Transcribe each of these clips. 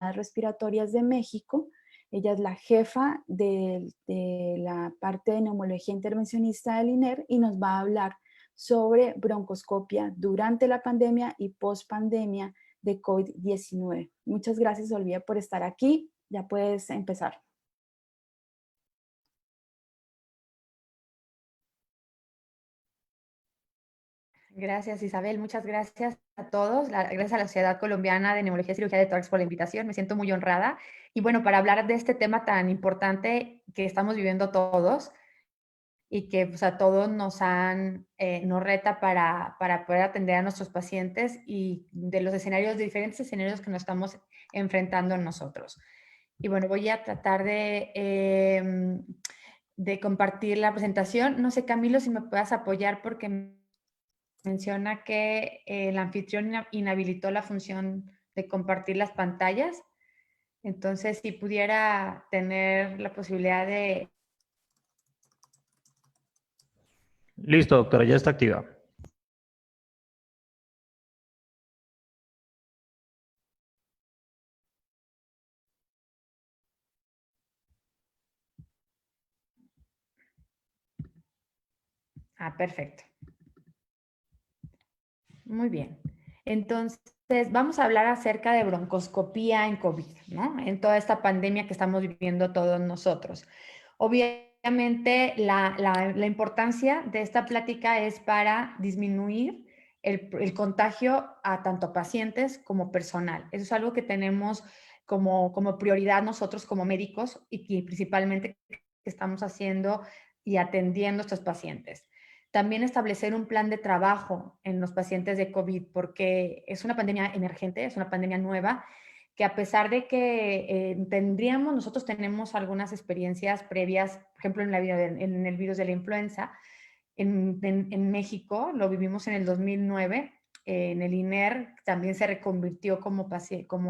Respiratorias de México. Ella es la jefa de la parte de neumología intervencionista del INER y nos va a hablar sobre broncoscopia durante la pandemia y post-pandemia de COVID-19. Muchas gracias, Olivia, por estar aquí. Ya puedes empezar. Gracias, Isabel. Muchas gracias a todos. Gracias a la Sociedad Colombiana de Neumología y Cirugía de Tórax por la invitación. Me siento muy honrada. Y bueno, para hablar de este tema tan importante que estamos viviendo todos y que pues, a todos nos reta para poder atender a nuestros pacientes y de los escenarios, de diferentes escenarios que nos estamos enfrentando nosotros. Y bueno, voy a tratar de compartir la presentación. No sé, Camilo, si me puedas apoyar porque menciona que el anfitrión inhabilitó la función de compartir las pantallas. Entonces, si pudiera tener la posibilidad de... Listo, doctora, ya está activa. Perfecto. Muy bien. Entonces, vamos a hablar acerca de broncoscopía en COVID, ¿no? En toda esta pandemia que estamos viviendo todos nosotros. Obviamente, la importancia de esta plática es para disminuir el contagio a tanto pacientes como personal. Eso es algo que tenemos como prioridad nosotros como médicos y que principalmente estamos haciendo y atendiendo a estos pacientes. También establecer un plan de trabajo en los pacientes de COVID, porque es una pandemia emergente, es una pandemia nueva, que a pesar de que nosotros tenemos algunas experiencias previas, por ejemplo, en el virus de la influenza, en México, lo vivimos en el 2009, en el INER también se reconvirtió como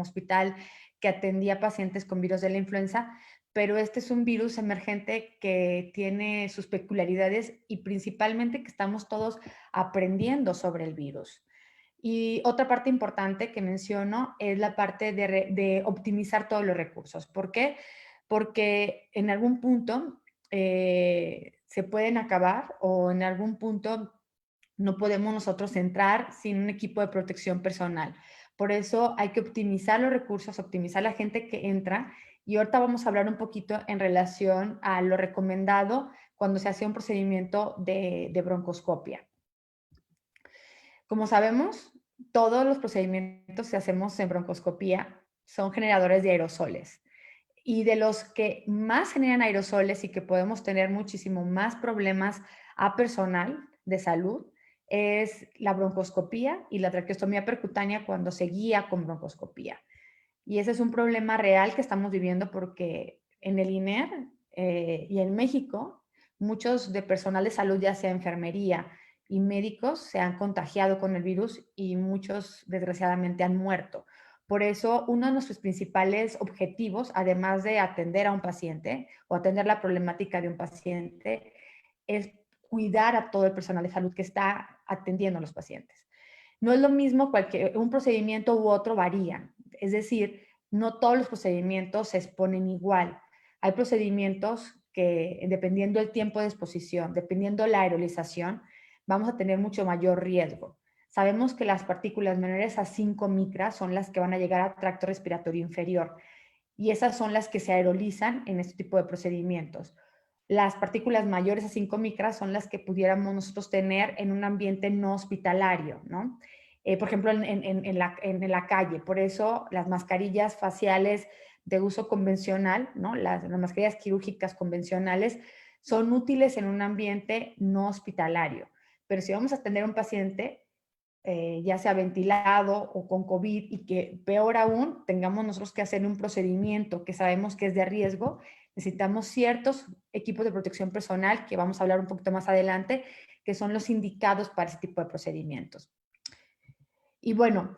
hospital que atendía pacientes con virus de la influenza, pero este es un virus emergente que tiene sus peculiaridades y principalmente que estamos todos aprendiendo sobre el virus. Y otra parte importante que menciono es la parte de optimizar todos los recursos. ¿Por qué? Porque en algún punto se pueden acabar o en algún punto no podemos nosotros entrar sin un equipo de protección personal. Por eso hay que optimizar los recursos, optimizar la gente que entra. Y ahorita vamos a hablar un poquito en relación a lo recomendado cuando se hace un procedimiento de broncoscopia. Como sabemos, todos los procedimientos que hacemos en broncoscopía son generadores de aerosoles. Y de los que más generan aerosoles y que podemos tener muchísimo más problemas a personal de salud es la broncoscopía y la traqueostomía percutánea cuando se guía con broncoscopía. Y ese es un problema real que estamos viviendo porque en el INER y en México, muchos de personal de salud, ya sea enfermería y médicos, se han contagiado con el virus y muchos desgraciadamente han muerto. Por eso, uno de nuestros principales objetivos, además de atender a un paciente o atender la problemática de un paciente, es cuidar a todo el personal de salud que está atendiendo a los pacientes. No es lo mismo, un procedimiento u otro varía. Es decir, no todos los procedimientos se exponen igual. Hay procedimientos que, dependiendo del tiempo de exposición, dependiendo la aerolización, vamos a tener mucho mayor riesgo. Sabemos que las partículas menores a 5 micras son las que van a llegar al tracto respiratorio inferior y esas son las que se aerolizan en este tipo de procedimientos. Las partículas mayores a 5 micras son las que pudiéramos nosotros tener en un ambiente no hospitalario, ¿no? Por ejemplo, en la calle. Por eso las mascarillas faciales de uso convencional, ¿no? Las mascarillas quirúrgicas convencionales son útiles en un ambiente no hospitalario. Pero si vamos a tener un paciente, ya sea ventilado o con COVID, y que peor aún, tengamos nosotros que hacer un procedimiento que sabemos que es de riesgo, necesitamos ciertos equipos de protección personal, que vamos a hablar un poquito más adelante, que son los indicados para ese tipo de procedimientos. Y bueno,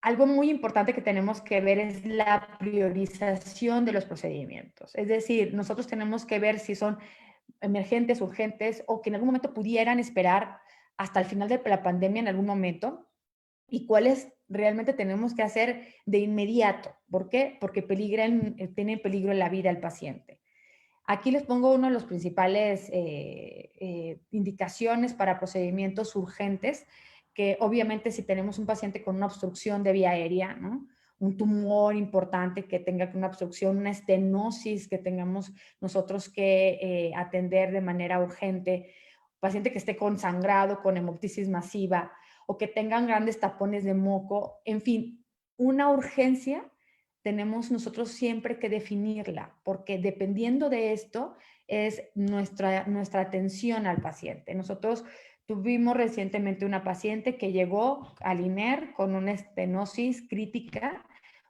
algo muy importante que tenemos que ver es la priorización de los procedimientos. Es decir, nosotros tenemos que ver si son emergentes, urgentes o que en algún momento pudieran esperar hasta el final de la pandemia en algún momento y cuáles realmente tenemos que hacer de inmediato. ¿Por qué? Porque tiene en peligro la vida del paciente. Aquí les pongo uno de los principales indicaciones para procedimientos urgentes, que obviamente si tenemos un paciente con una obstrucción de vía aérea, ¿no? Un tumor importante que tenga una obstrucción, una estenosis que tengamos nosotros que atender de manera urgente, paciente que esté consangrado, con hemoptisis masiva, o que tengan grandes tapones de moco, en fin, una urgencia tenemos nosotros siempre que definirla, porque dependiendo de esto es nuestra atención al paciente. Nosotros tuvimos recientemente una paciente que llegó al INER con una estenosis crítica,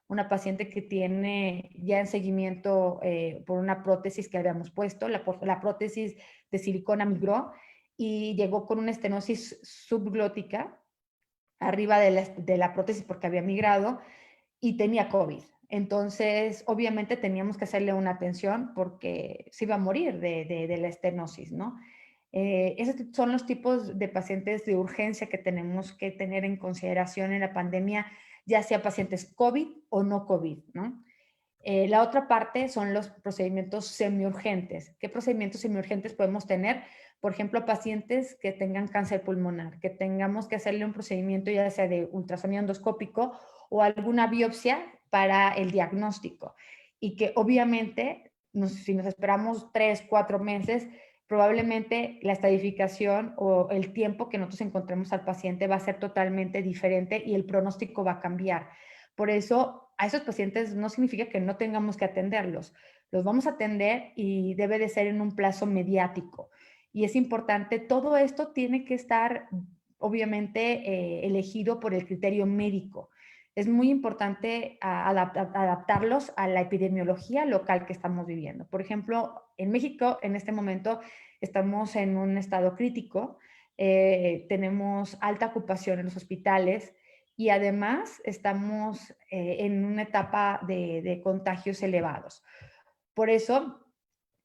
una paciente que tiene ya en seguimiento por una prótesis que habíamos puesto, la prótesis de silicona migró y llegó con una estenosis subglótica arriba de la prótesis porque había migrado y tenía COVID. Entonces, obviamente teníamos que hacerle una atención porque se iba a morir de la estenosis, ¿no? Esos son los tipos de pacientes de urgencia que tenemos que tener en consideración en la pandemia, ya sea pacientes COVID o no COVID, ¿no? La otra parte son los procedimientos semiurgentes. ¿Qué procedimientos semiurgentes podemos tener? Por ejemplo, pacientes que tengan cáncer pulmonar, que tengamos que hacerle un procedimiento ya sea de ultrasonido endoscópico o alguna biopsia para el diagnóstico. Y que obviamente, si nos esperamos 3, 4 meses, probablemente la estadificación o el tiempo que nosotros encontremos al paciente va a ser totalmente diferente y el pronóstico va a cambiar. Por eso, a esos pacientes no significa que no tengamos que atenderlos. Los vamos a atender y debe de ser en un plazo mediático. Y es importante, todo esto tiene que estar, obviamente, elegido por el criterio médico. Es muy importante adaptarlos a la epidemiología local que estamos viviendo. Por ejemplo, en México, en este momento, estamos en un estado crítico, tenemos alta ocupación en los hospitales, y además estamos en una etapa de contagios elevados. Por eso,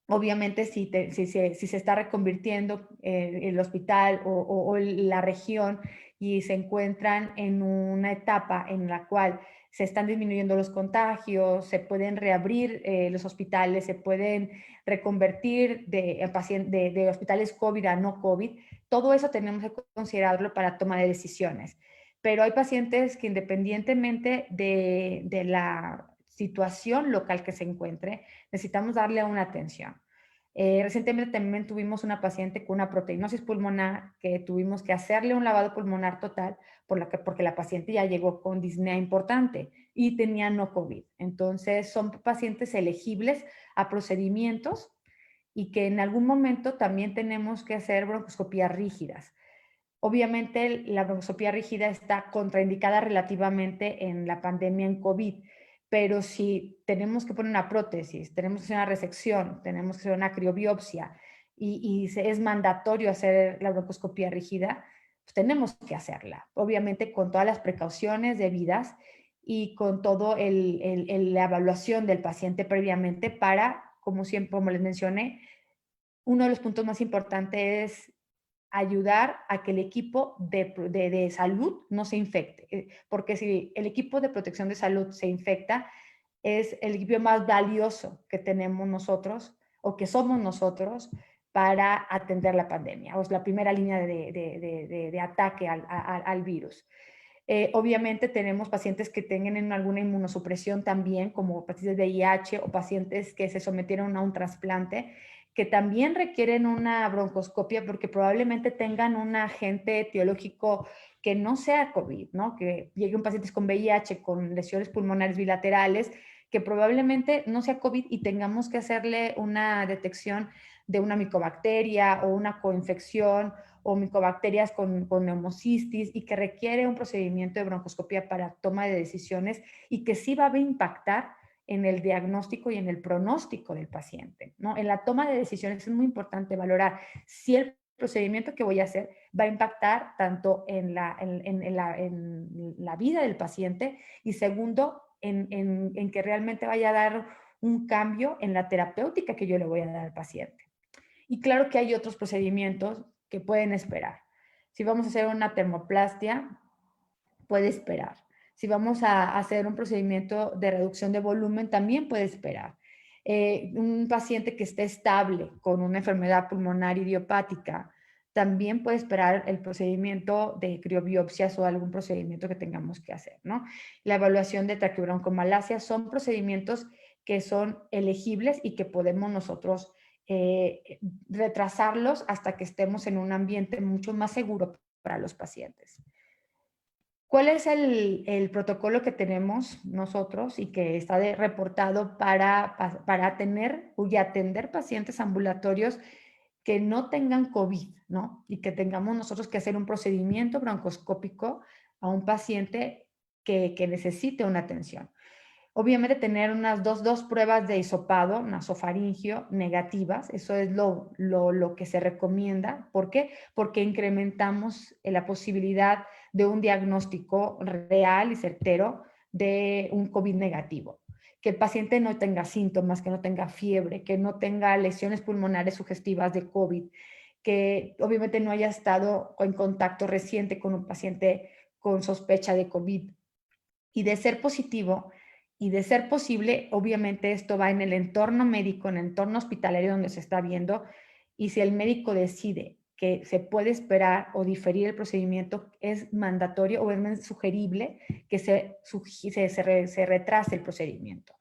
obviamente, si se está reconvirtiendo el hospital o la región y se encuentran en una etapa en la cual se están disminuyendo los contagios, se pueden reabrir los hospitales, se pueden reconvertir de hospitales COVID a no COVID, todo eso tenemos que considerarlo para toma de decisiones. Pero hay pacientes que independientemente de la situación local que se encuentre, necesitamos darle una atención. Recientemente también tuvimos una paciente con una proteinosis pulmonar que tuvimos que hacerle un lavado pulmonar total porque la paciente ya llegó con disnea importante y tenía no COVID. Entonces son pacientes elegibles a procedimientos y que en algún momento también tenemos que hacer broncoscopías rígidas. Obviamente la broncoscopía rígida está contraindicada relativamente en la pandemia en COVID, pero si tenemos que poner una prótesis, tenemos que hacer una resección, tenemos que hacer una criobiopsia y es mandatorio hacer la broncoscopía rígida, pues tenemos que hacerla. Obviamente con todas las precauciones debidas y con todo la evaluación del paciente previamente para, como siempre, como les mencioné, uno de los puntos más importantes es ayudar a que el equipo de salud no se infecte. Porque si el equipo de protección de salud se infecta, es el equipo más valioso que tenemos nosotros o que somos nosotros para atender la pandemia. O es la primera línea de ataque al virus. Obviamente tenemos pacientes que tengan alguna inmunosupresión también, como pacientes de VIH o pacientes que se sometieron a un trasplante, que también requieren una broncoscopia porque probablemente tengan un agente etiológico que no sea COVID, ¿no? Que lleguen pacientes con VIH, con lesiones pulmonares bilaterales, que probablemente no sea COVID y tengamos que hacerle una detección de una micobacteria o una coinfección o micobacterias con neumocistis y que requiere un procedimiento de broncoscopia para toma de decisiones y que sí va a impactar en el diagnóstico y en el pronóstico del paciente, ¿no? En la toma de decisiones es muy importante valorar si el procedimiento que voy a hacer va a impactar tanto en la vida del paciente y segundo, en que realmente vaya a dar un cambio en la terapéutica que yo le voy a dar al paciente. Y claro que hay otros procedimientos que pueden esperar. Si vamos a hacer una termoplastia, puede esperar. Si vamos a hacer un procedimiento de reducción de volumen, también puede esperar. Un paciente que esté estable con una enfermedad pulmonar idiopática, también puede esperar el procedimiento de criobiopsias o algún procedimiento que tengamos que hacer, ¿no? La evaluación de traqueobroncomalacia son procedimientos que son elegibles y que podemos nosotros retrasarlos hasta que estemos en un ambiente mucho más seguro para los pacientes. ¿Cuál es el protocolo que tenemos nosotros y que está reportado para tener y atender pacientes ambulatorios que no tengan COVID, ¿no? Y que tengamos nosotros que hacer un procedimiento broncoscópico a un paciente que necesite una atención? Obviamente tener unas dos pruebas de hisopado nasofaringio negativas, eso es lo que se recomienda. ¿Por qué? Porque incrementamos la posibilidad de un diagnóstico real y certero de un COVID negativo. Que el paciente no tenga síntomas, que no tenga fiebre, que no tenga lesiones pulmonares sugestivas de COVID, que obviamente no haya estado en contacto reciente con un paciente con sospecha de COVID. Y de ser positivo, y de ser posible, obviamente esto va en el entorno médico, en el entorno hospitalario donde se está viendo, y si el médico decide que se puede esperar o diferir el procedimiento, es mandatorio o es sugerible que se retrase el procedimiento.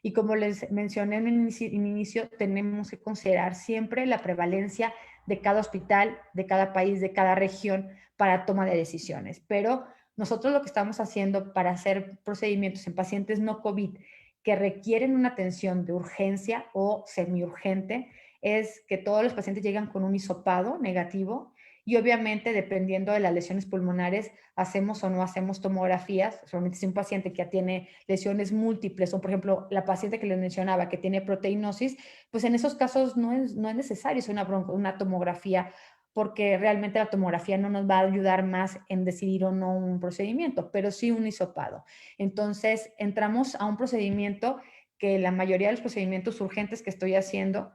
Y como les mencioné en el inicio, tenemos que considerar siempre la prevalencia de cada hospital, de cada país, de cada región para toma de decisiones. Pero nosotros lo que estamos haciendo para hacer procedimientos en pacientes no COVID que requieren una atención de urgencia o semiurgente es que todos los pacientes llegan con un hisopado negativo y obviamente dependiendo de las lesiones pulmonares hacemos o no hacemos tomografías. Solamente si un paciente que ya tiene lesiones múltiples o por ejemplo la paciente que les mencionaba que tiene proteinosis, pues en esos casos no es necesario hacer una tomografía porque realmente la tomografía no nos va a ayudar más en decidir o no un procedimiento, pero sí un hisopado. Entonces, entramos a un procedimiento que la mayoría de los procedimientos urgentes que estoy haciendo,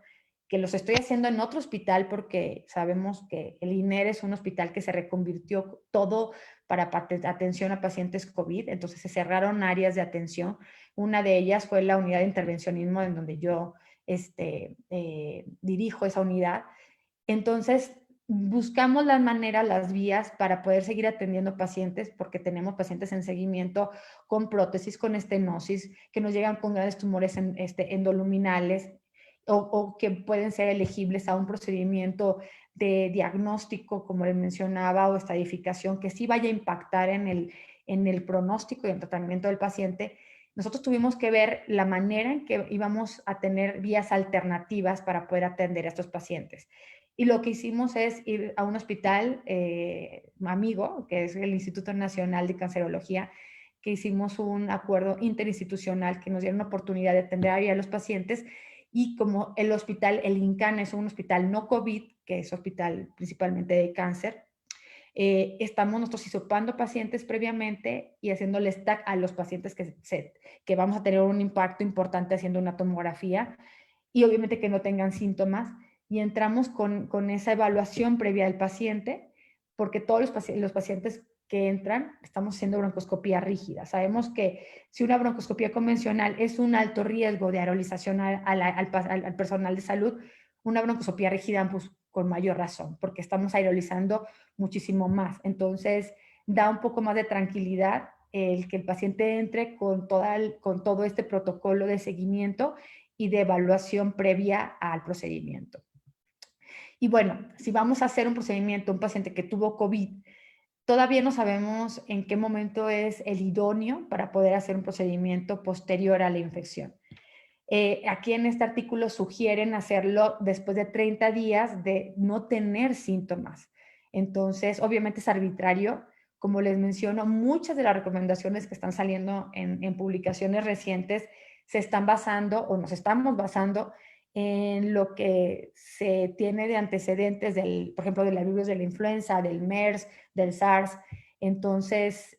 que los estoy haciendo en otro hospital porque sabemos que el INER es un hospital que se reconvirtió todo para atención a pacientes COVID, entonces se cerraron áreas de atención. Una de ellas fue la unidad de intervencionismo en donde yo dirijo esa unidad. Entonces, buscamos las maneras, las vías para poder seguir atendiendo pacientes porque tenemos pacientes en seguimiento con prótesis, con estenosis, que nos llegan con grandes tumores endoluminales o que pueden ser elegibles a un procedimiento de diagnóstico, como les mencionaba, o estadificación, que sí vaya a impactar en el pronóstico y el tratamiento del paciente. Nosotros tuvimos que ver la manera en que íbamos a tener vías alternativas para poder atender a estos pacientes. Y lo que hicimos es ir a un hospital amigo, que es el Instituto Nacional de Cancerología, que hicimos un acuerdo interinstitucional que nos dieron la oportunidad de atender ahí a los pacientes. Y como el hospital, el INCAN es un hospital no COVID, que es hospital principalmente de cáncer, estamos nosotros hisopando pacientes previamente y haciéndoles TAC a los pacientes que vamos a tener un impacto importante haciendo una tomografía y obviamente que no tengan síntomas y entramos con esa evaluación previa del paciente porque todos los pacientes que entran estamos haciendo broncoscopía rígida. Sabemos que si una broncoscopía convencional es un alto riesgo de aerolización al personal de salud, una broncoscopía rígida pues, con mayor razón, porque estamos aerolizando muchísimo más. Entonces, da un poco más de tranquilidad el que el paciente entre con todo este protocolo de seguimiento y de evaluación previa al procedimiento. Y bueno, si vamos a hacer un procedimiento, un paciente que tuvo COVID, todavía no sabemos en qué momento es el idóneo para poder hacer un procedimiento posterior a la infección. Aquí en este artículo sugieren hacerlo después de 30 días de no tener síntomas. Entonces, obviamente es arbitrario. Como les menciono, muchas de las recomendaciones que están saliendo en publicaciones recientes se están basando o nos estamos basando en lo que se tiene de antecedentes, por ejemplo, de la virus de la influenza, del MERS, del SARS. Entonces,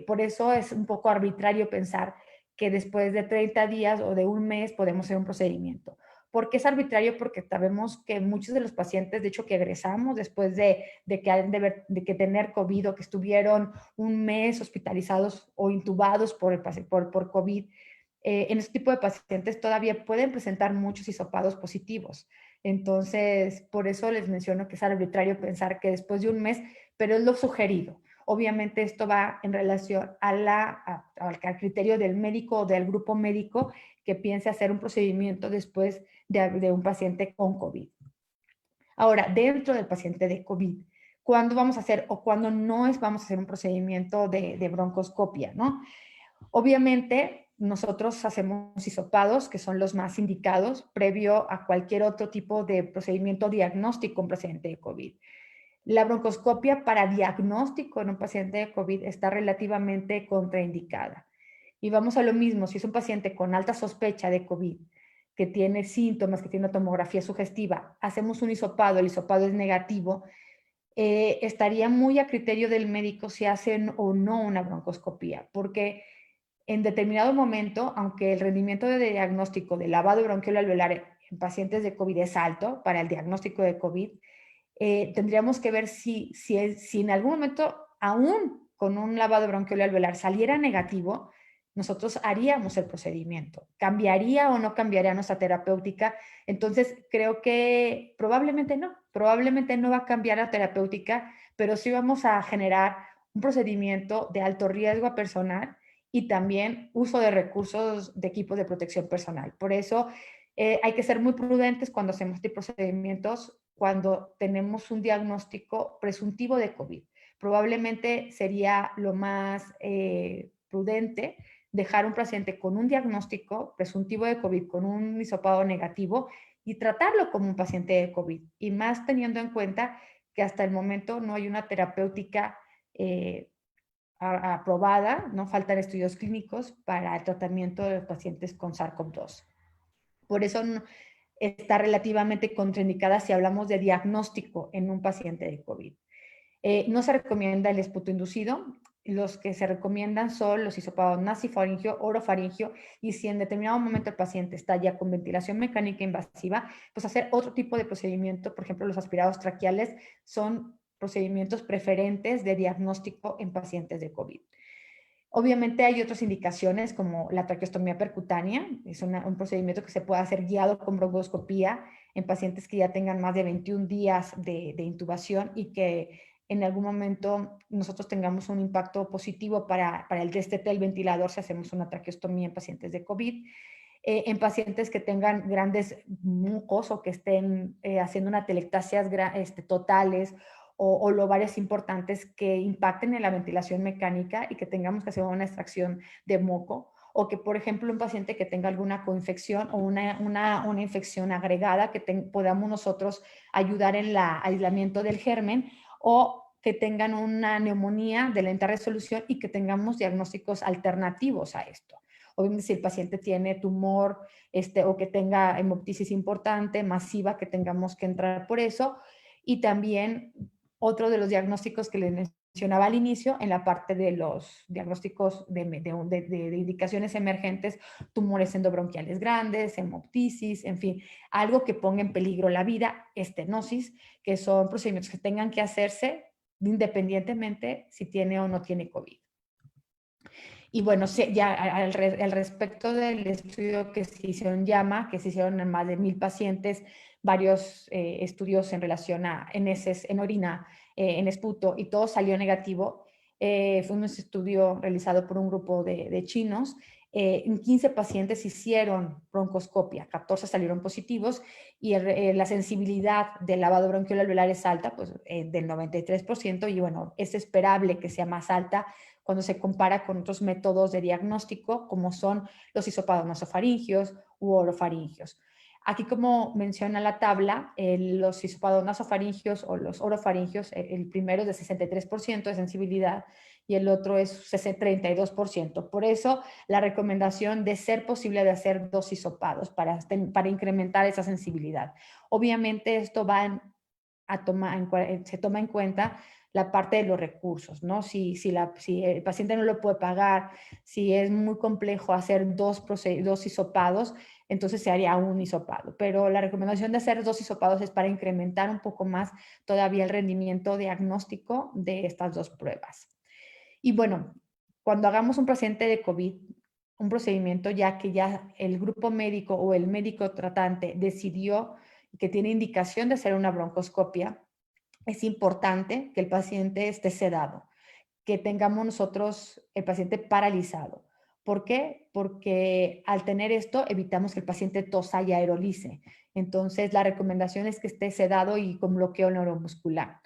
por eso es un poco arbitrario pensar que después de 30 días o de un mes podemos hacer un procedimiento. ¿Por qué es arbitrario? Porque sabemos que muchos de los pacientes, de hecho, que egresamos después de que tener COVID o que estuvieron un mes hospitalizados o intubados por COVID, en este tipo de pacientes todavía pueden presentar muchos hisopados positivos. Entonces, por eso les menciono que es arbitrario pensar que después de un mes, pero es lo sugerido. Obviamente esto va en relación al criterio del médico o del grupo médico que piense hacer un procedimiento después de un paciente con COVID. Ahora, dentro del paciente de COVID, ¿cuándo vamos a hacer o cuándo no vamos a hacer un procedimiento de broncoscopia, ¿no? Obviamente, nosotros hacemos hisopados, que son los más indicados, previo a cualquier otro tipo de procedimiento diagnóstico en un paciente de COVID. La broncoscopia para diagnóstico en un paciente de COVID está relativamente contraindicada. Y vamos a lo mismo, si es un paciente con alta sospecha de COVID, que tiene síntomas, que tiene una tomografía sugestiva, hacemos un hisopado, el hisopado es negativo, estaría muy a criterio del médico si hacen o no una broncoscopía, porque en determinado momento, aunque el rendimiento de diagnóstico de lavado bronquiolo alveolar en pacientes de COVID es alto para el diagnóstico de COVID, tendríamos que ver si en algún momento, aún con un lavado bronquiolo alveolar, saliera negativo, nosotros haríamos el procedimiento. ¿Cambiaría o no cambiaría nuestra terapéutica? Entonces, creo que probablemente no va a cambiar la terapéutica, pero sí vamos a generar un procedimiento de alto riesgo personal y también uso de recursos de equipo de protección personal. Por eso hay que ser muy prudentes cuando hacemos este procedimientos, cuando tenemos un diagnóstico presuntivo de COVID. Probablemente sería lo más prudente dejar un paciente con un diagnóstico presuntivo de COVID, con un hisopado negativo, y tratarlo como un paciente de COVID. Y más teniendo en cuenta que hasta el momento no hay una terapéutica aprobada, no faltan estudios clínicos para el tratamiento de los pacientes con SARS-CoV-2. Por eso está relativamente contraindicada si hablamos de diagnóstico en un paciente de COVID. No se recomienda el esputo inducido. Los que se recomiendan son los hisopados nasofaringio, orofaringio, y si en determinado momento el paciente está ya con ventilación mecánica invasiva, pues hacer otro tipo de procedimiento. Por ejemplo, los aspirados traqueales son procedimientos preferentes de diagnóstico en pacientes de COVID. Obviamente hay otras indicaciones como la traqueostomía percutánea, es un procedimiento que se puede hacer guiado con broncoscopía en pacientes que ya tengan más de 21 días de intubación y que en algún momento nosotros tengamos un impacto positivo para el destete del ventilador si hacemos una traqueostomía en pacientes de COVID. En pacientes que tengan grandes mucos o que estén haciendo una telectasias totales o lobarias importantes que impacten en la ventilación mecánica y que tengamos que hacer una extracción de moco, o que, por ejemplo, un paciente que tenga alguna coinfección o una infección agregada, que podamos nosotros ayudar en el aislamiento del germen, o que tengan una neumonía de lenta resolución y que tengamos diagnósticos alternativos a esto. Obviamente, si el paciente tiene tumor o que tenga hemoptisis importante, masiva, que tengamos que entrar por eso. Y también otro de los diagnósticos que les mencionaba al inicio, en la parte de los diagnósticos de indicaciones emergentes, tumores endobronquiales grandes, hemoptisis, en fin, algo que ponga en peligro la vida, estenosis, que son procedimientos que tengan que hacerse independientemente si tiene o no tiene COVID. Y bueno, ya al respecto del estudio que se hicieron en JAMA, que se hicieron en más de 1000 pacientes, varios estudios en relación a heces, en orina, en esputo, y todo salió negativo. Fue un estudio realizado por un grupo de chinos. En 15 pacientes hicieron broncoscopia, 14 salieron positivos y la sensibilidad del lavado bronquiolo alveolar es alta, pues del 93%, y bueno, es esperable que sea más alta cuando se compara con otros métodos de diagnóstico, como son los hisopados nasofaringios u orofaringios. Aquí, como menciona la tabla, los hisopados nasofaringios o los orofaringios, el primero es de 63% de sensibilidad y el otro es 32%. Por eso, la recomendación de ser posible de hacer 2 hisopados para incrementar esa sensibilidad. Obviamente, esto va se toma en cuenta la parte de los recursos, ¿no? Si el paciente no lo puede pagar, si es muy complejo hacer dos hisopados, entonces se haría un hisopado. Pero la recomendación de hacer 2 hisopados es para incrementar un poco más todavía el rendimiento diagnóstico de estas 2 pruebas. Y bueno, cuando hagamos un paciente de COVID, un procedimiento ya que ya el grupo médico o el médico tratante decidió que tiene indicación de hacer una broncoscopia, es importante que el paciente esté sedado, que tengamos nosotros el paciente paralizado. ¿Por qué? Porque al tener esto evitamos que el paciente tosa y aerolice. Entonces, la recomendación es que esté sedado y con bloqueo neuromuscular.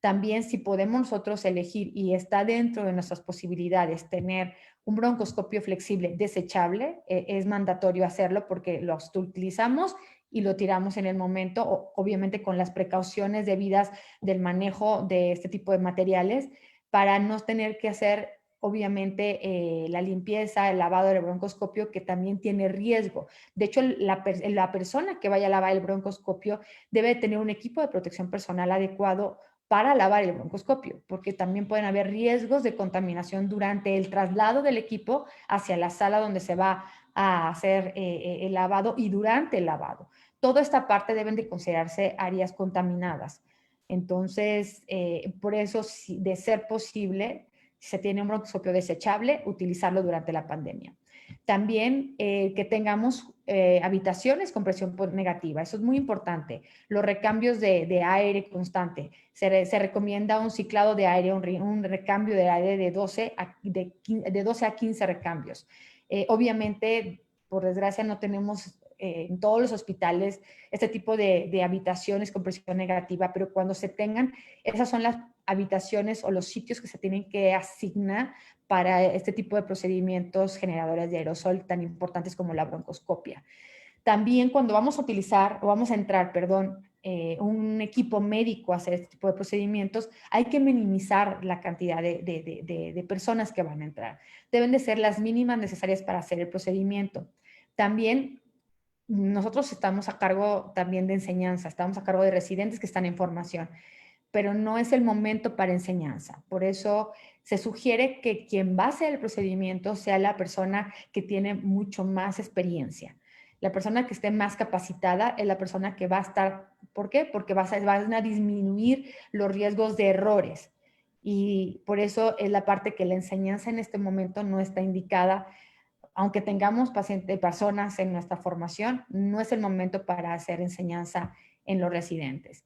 También, si podemos nosotros elegir y está dentro de nuestras posibilidades tener un broncoscopio flexible desechable, es mandatorio hacerlo porque lo utilizamos y lo tiramos en el momento, obviamente con las precauciones debidas del manejo de este tipo de materiales, para no tener que hacer, obviamente, la limpieza, el lavado del broncoscopio, que también tiene riesgo. De hecho, la persona que vaya a lavar el broncoscopio debe tener un equipo de protección personal adecuado para lavar el broncoscopio, porque también pueden haber riesgos de contaminación durante el traslado del equipo hacia la sala donde se va a hacer el lavado y durante el lavado. Toda esta parte deben de considerarse áreas contaminadas. Entonces, por eso, de ser posible, si se tiene un broncoscopio desechable, utilizarlo durante la pandemia. También que tengamos habitaciones con presión negativa, eso es muy importante. Los recambios de aire constante, se recomienda un ciclado de aire, un recambio de aire de 12 a 15 recambios. Obviamente, por desgracia, no tenemos en todos los hospitales este tipo de habitaciones con presión negativa, pero cuando se tengan, esas son las habitaciones o los sitios que se tienen que asignar para este tipo de procedimientos generadores de aerosol tan importantes como la broncoscopia. También cuando vamos a utilizar, o vamos a entrar, perdón, un equipo médico a hacer este tipo de procedimientos, hay que minimizar la cantidad de personas que van a entrar. Deben de ser las mínimas necesarias para hacer el procedimiento. También nosotros estamos a cargo también de enseñanza, estamos a cargo de residentes que están en formación, pero no es el momento para enseñanza. Por eso se sugiere que quien va a hacer el procedimiento sea la persona que tiene mucho más experiencia. La persona que esté más capacitada es la persona que va a estar, ¿por qué? Porque van a disminuir los riesgos de errores. Y por eso es la parte que la enseñanza en este momento no está indicada. Aunque tengamos personas en nuestra formación, no es el momento para hacer enseñanza en los residentes.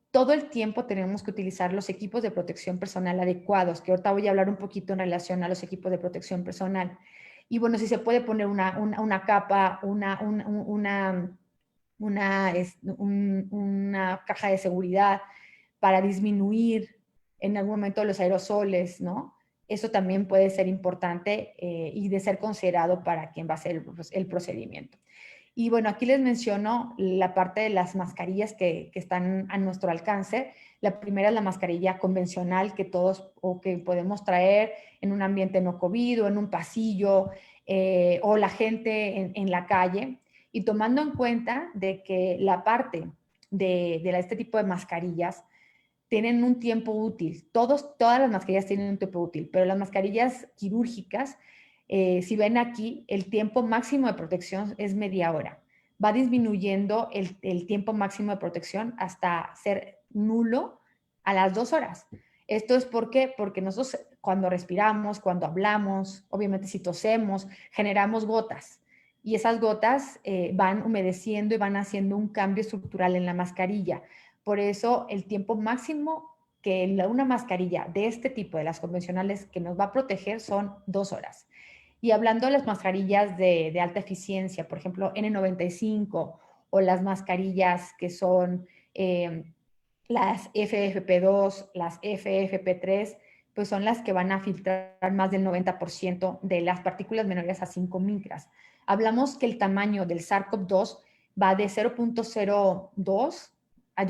Todo el tiempo tenemos que utilizar los equipos de protección personal adecuados, que ahorita voy a hablar un poquito en relación a los equipos de protección personal. Y bueno, si se puede poner una capa, una caja de seguridad para disminuir en algún momento los aerosoles, ¿no? Eso también puede ser importante y de ser considerado para quien va a hacer el procedimiento. Y bueno, aquí les menciono la parte de las mascarillas que están a nuestro alcance. La primera es la mascarilla convencional que todos o que podemos traer en un ambiente no COVID o en un pasillo o la gente en la calle. Y tomando en cuenta de que la parte de este tipo de mascarillas tienen un tiempo útil. Todas las mascarillas tienen un tiempo útil, pero las mascarillas quirúrgicas, si ven aquí, el tiempo máximo de protección es media hora. Va disminuyendo el tiempo máximo de protección hasta ser nulo a las 2 horas. Esto es porque nosotros cuando respiramos, cuando hablamos, obviamente si tosemos, generamos gotas. Y esas gotas van humedeciendo y van haciendo un cambio estructural en la mascarilla. Por eso el tiempo máximo que una mascarilla de este tipo, de las convencionales, que nos va a proteger son 2 horas. Y hablando de las mascarillas de alta eficiencia, por ejemplo, N95 o las mascarillas que son las FFP2, las FFP3, pues son las que van a filtrar más del 90% de las partículas menores a 5 micras. Hablamos que el tamaño del SARS-CoV-2 va de 0.02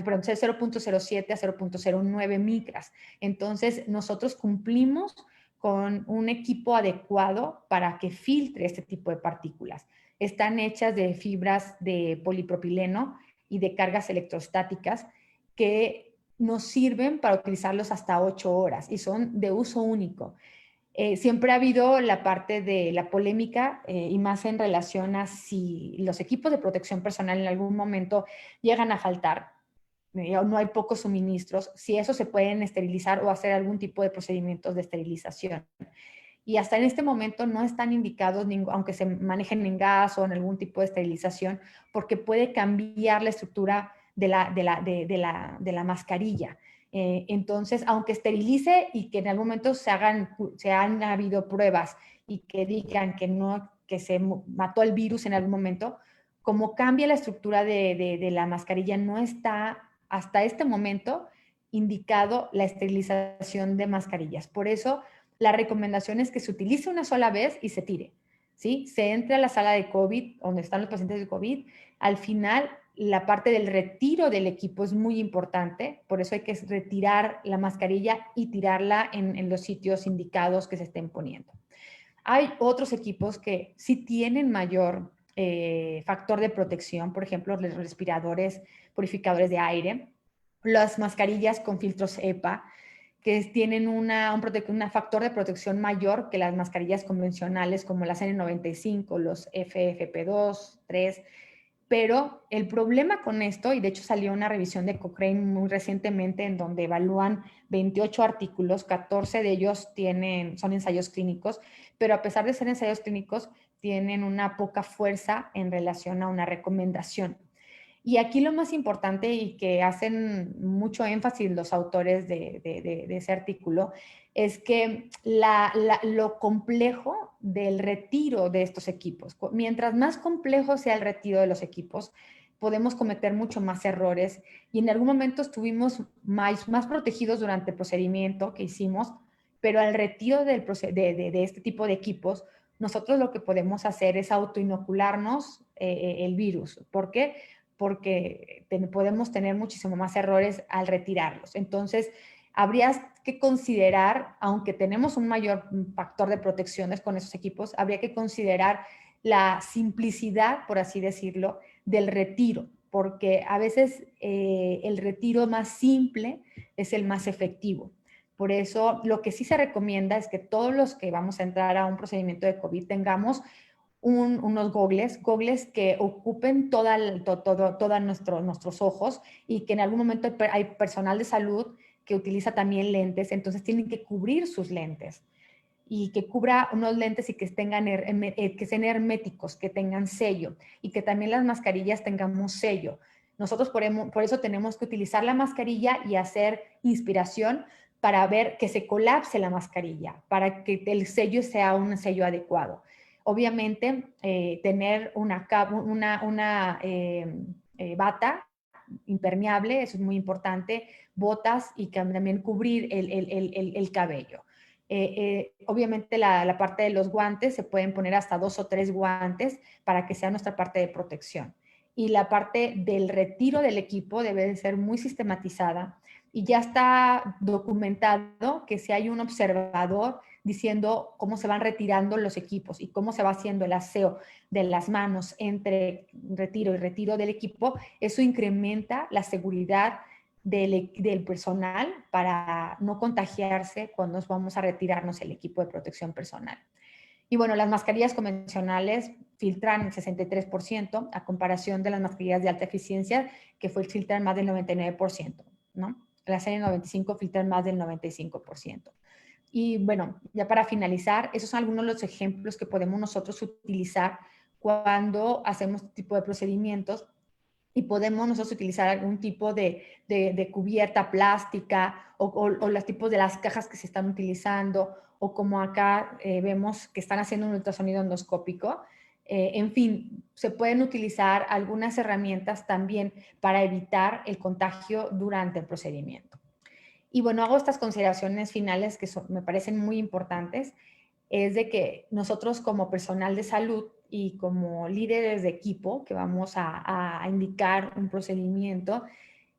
perdón, 0.07 a 0.09 micras. Entonces, nosotros cumplimos con un equipo adecuado para que filtre este tipo de partículas. Están hechas de fibras de polipropileno y de cargas electrostáticas que nos sirven para utilizarlos hasta 8 horas y son de uso único. Siempre ha habido la parte de la polémica y más en relación a si los equipos de protección personal en algún momento llegan a faltar, o no hay pocos suministros, si eso se pueden esterilizar o hacer algún tipo de procedimientos de esterilización. Y hasta en este momento no están indicados, aunque se manejen en gas o en algún tipo de esterilización, porque puede cambiar la estructura de la mascarilla. Entonces, aunque esterilice y que en algún momento se han habido pruebas y que digan que se mató el virus en algún momento, como cambia la estructura de la mascarilla, no está hasta este momento indicado la esterilización de mascarillas. Por eso, la recomendación es que se utilice una sola vez y se tire, ¿sí? Se entre a la sala de COVID, donde están los pacientes de COVID. Al final, la parte del retiro del equipo es muy importante, por eso hay que retirar la mascarilla y tirarla en los sitios indicados que se estén poniendo. Hay otros equipos que sí tienen mayor factor de protección, por ejemplo, los respiradores, purificadores de aire, las mascarillas con filtros EPA, que tienen un factor de protección mayor que las mascarillas convencionales como las N95, los FFP2, 3, pero el problema con esto, y de hecho salió una revisión de Cochrane muy recientemente en donde evalúan 28 artículos, 14 de ellos son ensayos clínicos, pero a pesar de ser ensayos clínicos, tienen una poca fuerza en relación a una recomendación. Y aquí lo más importante y que hacen mucho énfasis los autores de ese artículo es que lo complejo del retiro de estos equipos, mientras más complejo sea el retiro de los equipos, podemos cometer mucho más errores y en algún momento estuvimos más protegidos durante el procedimiento que hicimos, pero al retiro de este tipo de equipos, nosotros lo que podemos hacer es autoinocularnos el virus. ¿Por qué? Porque podemos tener muchísimo más errores al retirarlos. Entonces, habría que considerar, aunque tenemos un mayor factor de protecciones con esos equipos, habría que considerar la simplicidad, por así decirlo, del retiro, porque a veces el retiro más simple es el más efectivo. Por eso, lo que sí se recomienda es que todos los que vamos a entrar a un procedimiento de COVID tengamos unos gogles que ocupen todos nuestros ojos y que en algún momento hay personal de salud que utiliza también lentes, entonces tienen que cubrir sus lentes y que cubra unos lentes y que sean herméticos, que tengan sello y que también las mascarillas tengamos sello. Nosotros por eso tenemos que utilizar la mascarilla y hacer inspiración para ver que se colapse la mascarilla, para que el sello sea un sello adecuado. Obviamente, tener una bata impermeable, eso es muy importante, botas y también cubrir el cabello. Obviamente la parte de los guantes, se pueden poner hasta 2 o 3 guantes para que sea nuestra parte de protección. Y la parte del retiro del equipo debe de ser muy sistematizada y ya está documentado que si hay un observador diciendo cómo se van retirando los equipos y cómo se va haciendo el aseo de las manos entre retiro y retiro del equipo, eso incrementa la seguridad del personal para no contagiarse cuando vamos a retirarnos el equipo de protección personal. Y bueno, las mascarillas convencionales filtran 63% a comparación de las mascarillas de alta eficiencia que filtran más del 99%, ¿no? Las N95 filtran más del 95%. Y bueno, ya para finalizar, esos son algunos de los ejemplos que podemos nosotros utilizar cuando hacemos este tipo de procedimientos y podemos nosotros utilizar algún tipo de cubierta plástica o los tipos de las cajas que se están utilizando o como acá vemos que están haciendo un ultrasonido endoscópico. En fin, se pueden utilizar algunas herramientas también para evitar el contagio durante el procedimiento. Y bueno, hago estas consideraciones finales que me parecen muy importantes, es de que nosotros como personal de salud y como líderes de equipo que vamos a indicar un procedimiento,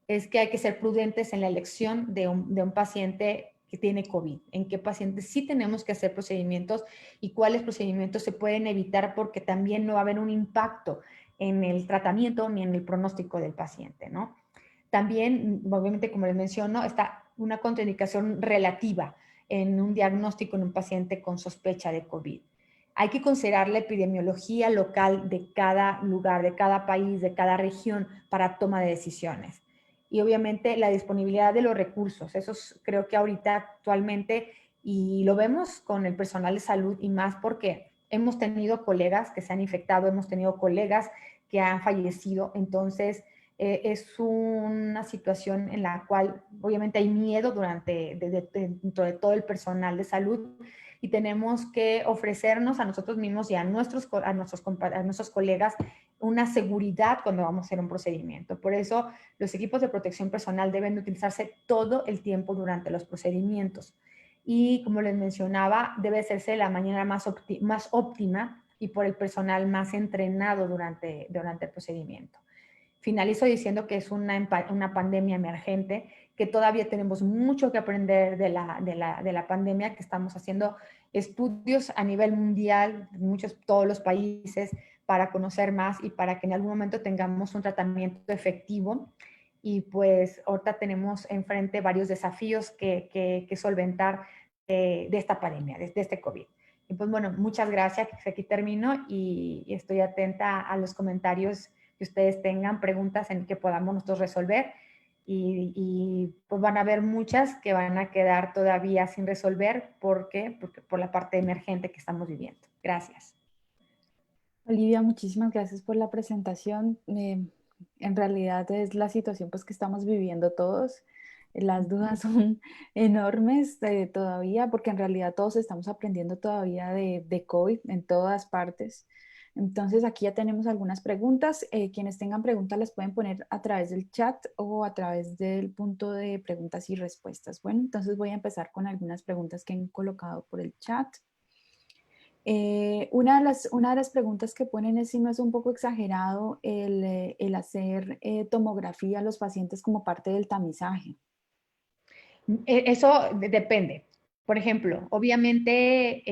es que hay que ser prudentes en la elección de un paciente que tiene COVID, en qué pacientes sí tenemos que hacer procedimientos y cuáles procedimientos se pueden evitar porque también no va a haber un impacto en el tratamiento ni en el pronóstico del paciente, ¿no? También, obviamente, como les menciono, está una contraindicación relativa en un diagnóstico en un paciente con sospecha de COVID. Hay que considerar la epidemiología local de cada lugar, de cada país, de cada región para toma de decisiones. Y obviamente la disponibilidad de los recursos. Eso creo que ahorita actualmente, y lo vemos con el personal de salud y más porque hemos tenido colegas que se han infectado, hemos tenido colegas que han fallecido. Entonces, es una situación en la cual obviamente hay miedo dentro de todo el personal de salud y tenemos que ofrecernos a nosotros mismos y a nuestros colegas una seguridad cuando vamos a hacer un procedimiento. Por eso los equipos de protección personal deben utilizarse todo el tiempo durante los procedimientos. Y como les mencionaba, debe hacerse de la manera más óptima y por el personal más entrenado durante el procedimiento. Finalizo diciendo que es una pandemia emergente, que todavía tenemos mucho que aprender de la pandemia, que estamos haciendo estudios a nivel mundial, todos los países, para conocer más y para que en algún momento tengamos un tratamiento efectivo. Y pues ahorita tenemos enfrente varios desafíos que solventar de esta pandemia, de este COVID. Y pues bueno, muchas gracias, aquí termino y estoy atenta a los comentarios que ustedes tengan, preguntas en que podamos nosotros resolver y pues van a haber muchas que van a quedar todavía sin resolver porque por la parte emergente que estamos viviendo. Gracias. Olivia, muchísimas gracias por la presentación. En realidad es la situación pues, que estamos viviendo todos. Las dudas son enormes todavía porque en realidad todos estamos aprendiendo todavía de COVID en todas partes. Entonces aquí ya tenemos algunas preguntas. Quienes tengan preguntas las pueden poner a través del chat o a través del punto de preguntas y respuestas. Bueno, entonces voy a empezar con algunas preguntas que han colocado por el chat. Una de las preguntas que ponen es si no es un poco exagerado el hacer tomografía a los pacientes como parte del tamizaje. Eso depende. Por ejemplo, obviamente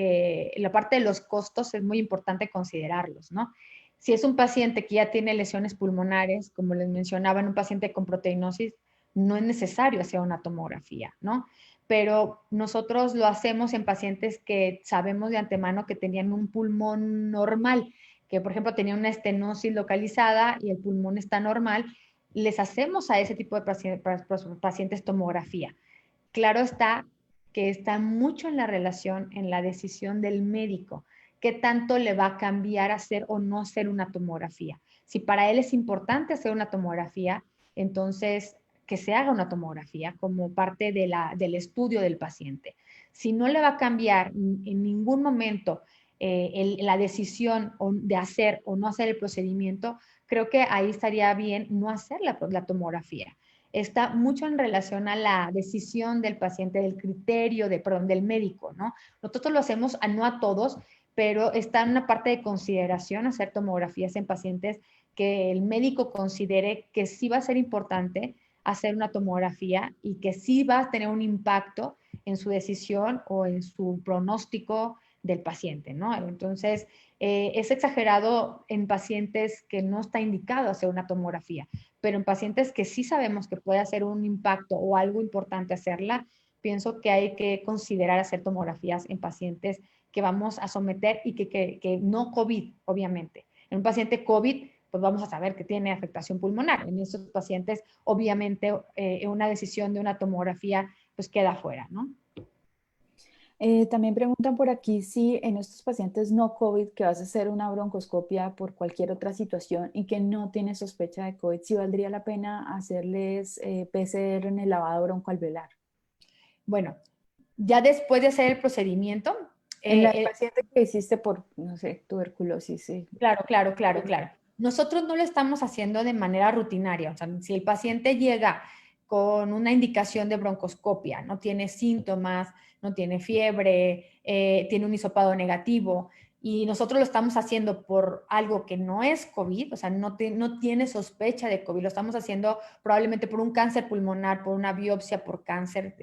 la parte de los costos es muy importante considerarlos, ¿no? Si es un paciente que ya tiene lesiones pulmonares, como les mencionaba, en un paciente con proteinosis, no es necesario hacer una tomografía, ¿no? Pero nosotros lo hacemos en pacientes que sabemos de antemano que tenían un pulmón normal, que por ejemplo tenían una estenosis localizada y el pulmón está normal, les hacemos a ese tipo de pacientes tomografía. Claro está que está mucho en la relación, en la decisión del médico, qué tanto le va a cambiar hacer o no hacer una tomografía. Si para él es importante hacer una tomografía, entonces que se haga una tomografía como parte del estudio del paciente. Si no le va a cambiar en ningún momento la decisión de hacer o no hacer el procedimiento, creo que ahí estaría bien no hacer la tomografía. Está mucho en relación a la decisión del paciente, del criterio, del médico, ¿no? Nosotros lo hacemos no a todos, pero está en una parte de consideración hacer tomografías en pacientes que el médico considere que sí va a ser importante hacer una tomografía y que sí va a tener un impacto en su decisión o en su pronóstico del paciente, ¿no? Entonces, es exagerado en pacientes que no está indicado hacer una tomografía, pero en pacientes que sí sabemos que puede hacer un impacto o algo importante hacerla, pienso que hay que considerar hacer tomografías en pacientes que vamos a someter y que no COVID, obviamente. En un paciente COVID, pues vamos a saber que tiene afectación pulmonar. En esos pacientes, obviamente, una decisión de una tomografía pues queda fuera, ¿no? También preguntan por aquí si en estos pacientes no COVID que vas a hacer una broncoscopia por cualquier otra situación y que no tiene sospecha de COVID, si valdría la pena hacerles PCR en el lavado broncoalveolar. Bueno, ya después de hacer el procedimiento... En la paciente que hiciste por, no sé, tuberculosis, sí. Claro. Nosotros no lo estamos haciendo de manera rutinaria. O sea, si el paciente llega con una indicación de broncoscopia, no tiene síntomas, no tiene fiebre, tiene un hisopado negativo, y nosotros lo estamos haciendo por algo que no es COVID, o sea, no tiene sospecha de COVID, lo estamos haciendo probablemente por un cáncer pulmonar, por una biopsia por cáncer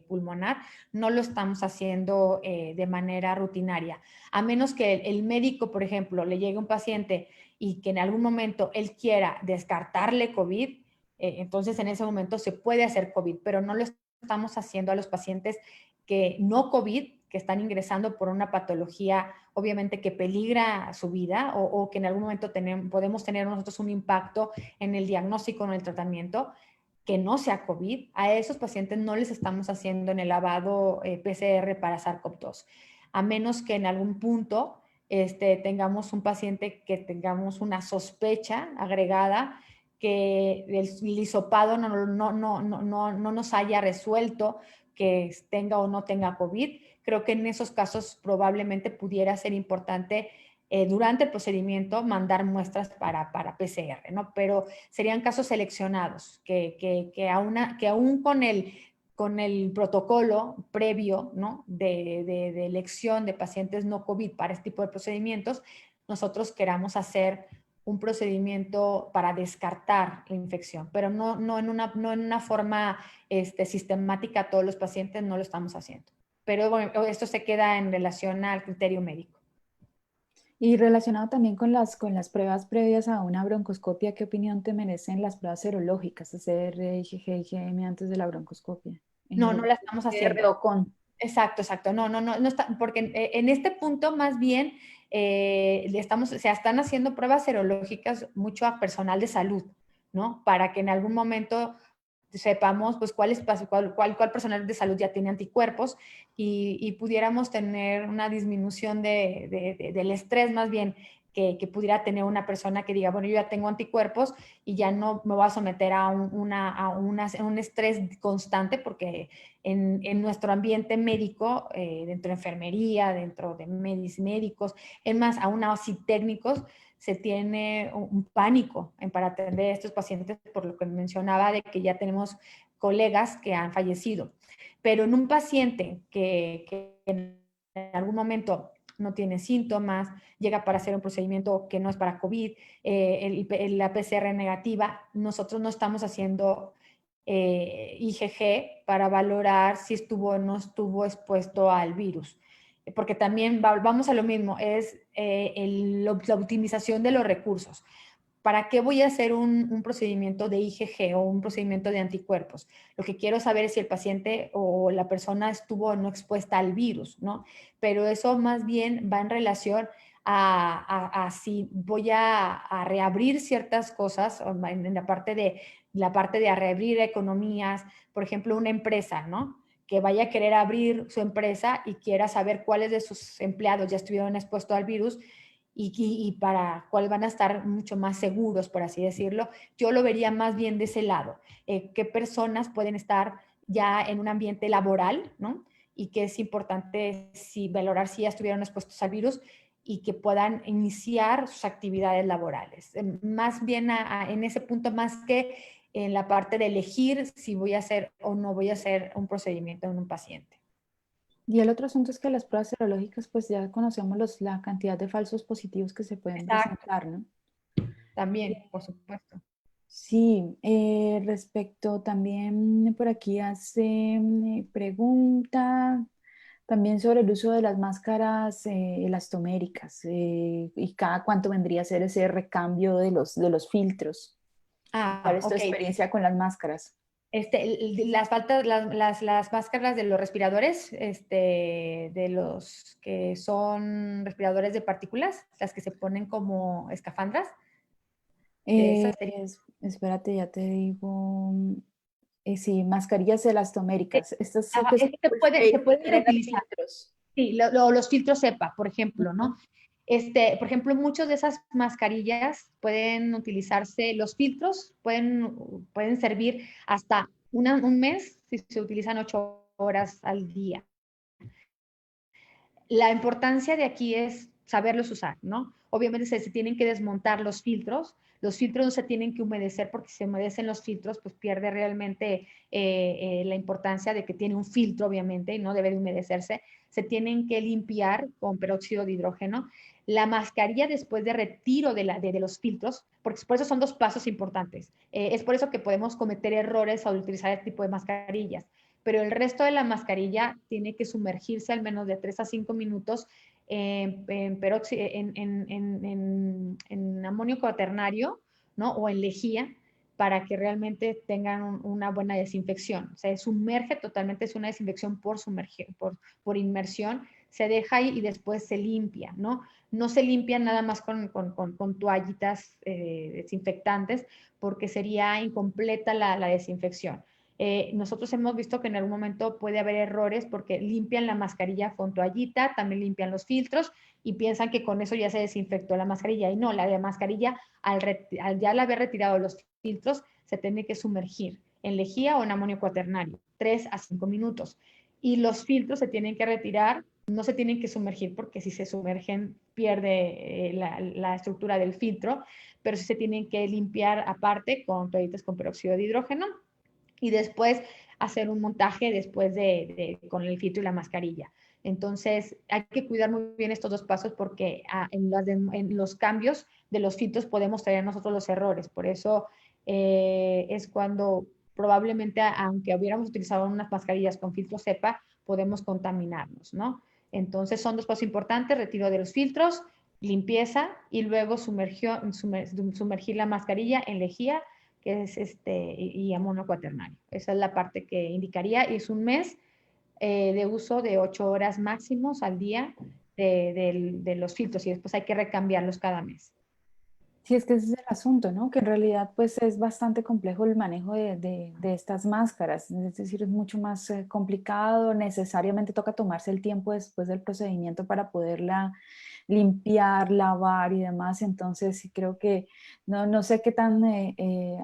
pulmonar, no lo estamos haciendo de manera rutinaria. A menos que el médico, por ejemplo, le llegue un paciente y que en algún momento él quiera descartarle COVID, Entonces, en ese momento se puede hacer COVID, pero no lo estamos haciendo a los pacientes que no COVID, que están ingresando por una patología, obviamente, que peligra su vida o que en algún momento podemos tener nosotros un impacto en el diagnóstico o en el tratamiento, que no sea COVID. A esos pacientes no les estamos haciendo en el lavado PCR para SARS-CoV-2, a menos que en algún punto tengamos un paciente que tengamos una sospecha agregada que el hisopado no nos haya resuelto que tenga o no tenga COVID. Creo que en esos casos probablemente pudiera ser importante durante el procedimiento mandar muestras para PCR, ¿no? Pero serían casos seleccionados que aún con el protocolo previo, ¿no? de elección de pacientes no COVID para este tipo de procedimientos, nosotros queramos hacer un procedimiento para descartar la infección, pero no en una forma sistemática a todos los pacientes, no lo estamos haciendo. Pero bueno, esto se queda en relación al criterio médico. Y relacionado también con las pruebas previas a una broncoscopia, ¿qué opinión te merecen las pruebas serológicas, hacer IgG, IgM antes de la broncoscopia? No la estamos haciendo. O con. Exacto. No está, porque en este punto más bien se están haciendo pruebas serológicas mucho a personal de salud, ¿no? Para que en algún momento sepamos pues cuál personal de salud ya tiene anticuerpos y pudiéramos tener una disminución del estrés más bien que pudiera tener una persona que diga, bueno, yo ya tengo anticuerpos y ya no me voy a someter a un estrés constante porque en nuestro ambiente médico, dentro de enfermería, dentro de médicos, es más, aún así técnicos, se tiene un pánico para atender a estos pacientes, por lo que mencionaba de que ya tenemos colegas que han fallecido. Pero en un paciente que en algún momento no tiene síntomas, llega para hacer un procedimiento que no es para COVID, la PCR negativa, nosotros no estamos haciendo IgG para valorar si estuvo o no estuvo expuesto al virus. Porque también vamos a lo mismo, es la optimización de los recursos. ¿Para qué voy a hacer un procedimiento de IgG o un procedimiento de anticuerpos? Lo que quiero saber es si el paciente o la persona estuvo o no expuesta al virus, ¿no? Pero eso más bien va en relación a si voy a reabrir ciertas cosas en la parte de reabrir economías, por ejemplo, una empresa, ¿no? Que vaya a querer abrir su empresa y quiera saber cuáles de sus empleados ya estuvieron expuestos al virus y para cuál van a estar mucho más seguros, por así decirlo. Yo lo vería más bien de ese lado. ¿Qué personas pueden estar ya en un ambiente laboral, ¿no? Y que es importante valorar si ya estuvieron expuestos al virus y que puedan iniciar sus actividades laborales. Más bien en ese punto, más que en la parte de elegir si voy a hacer o no voy a hacer un procedimiento en un paciente. Y el otro asunto es que las pruebas serológicas, pues ya conocemos la cantidad de falsos positivos que se pueden presentar, ¿no? También, por supuesto. Sí, respecto también por aquí hace pregunta también sobre el uso de las máscaras elastoméricas y cada cuánto vendría a ser ese recambio de los filtros. ¿Cuál es tu experiencia con las máscaras? Las máscaras de los respiradores, de los que son respiradores de partículas, las que se ponen como escafandras. Espérate, ya te digo. Sí, mascarillas elastoméricas. Estas Se pueden reutilizar. Sí, los filtros EPA, por ejemplo, ¿no? Por ejemplo, muchas de esas mascarillas pueden utilizarse, los filtros pueden servir hasta un mes si se utilizan 8 horas al día. La importancia de aquí es saberlos usar, ¿no? Obviamente se tienen que desmontar los filtros no se tienen que humedecer porque si se humedecen los filtros, pues pierde realmente la importancia de que tiene un filtro, obviamente, y no debe de humedecerse. Se tienen que limpiar con peróxido de hidrógeno. La mascarilla después de retiro de los filtros, porque por eso son 2 pasos importantes. Es por eso que podemos cometer errores al utilizar este tipo de mascarillas. Pero el resto de la mascarilla tiene que sumergirse al menos de 3 a 5 minutos en amonio cuaternario, ¿no? O en lejía, para que realmente tengan una buena desinfección. O sea, sumerge totalmente, es una desinfección por inmersión, se deja ahí y después se limpia, ¿no? No se limpia nada más con toallitas desinfectantes porque sería incompleta la desinfección. Nosotros hemos visto que en algún momento puede haber errores porque limpian la mascarilla con toallita, también limpian los filtros y piensan que con eso ya se desinfectó la mascarilla. Y no, la mascarilla al ya haber retirado los filtros se tiene que sumergir en lejía o en amonio cuaternario, 3 a 5 minutos. Y los filtros se tienen que retirar, no se tienen que sumergir porque si se sumergen pierde la estructura del filtro, pero sí se tienen que limpiar aparte con toallitas con peróxido de hidrógeno y después hacer un montaje después con el filtro y la mascarilla. Entonces, hay que cuidar muy bien estos dos pasos porque en los cambios de los filtros podemos traer nosotros los errores. Por eso es cuando probablemente, aunque hubiéramos utilizado unas mascarillas con filtro cepa, podemos contaminarnos, ¿no? Entonces, son dos pasos importantes, retiro de los filtros, limpieza y luego sumergir la mascarilla en lejía que es y amonio cuaternario. Esa es la parte que indicaría. Y es un mes de uso de 8 horas máximos al día de los filtros y después hay que recambiarlos cada mes. Sí, es que ese es el asunto, ¿no? Que en realidad pues es bastante complejo el manejo de estas máscaras, es decir, es mucho más complicado, necesariamente toca tomarse el tiempo después del procedimiento para poderla limpiar, lavar y demás, entonces sí creo que no sé qué tan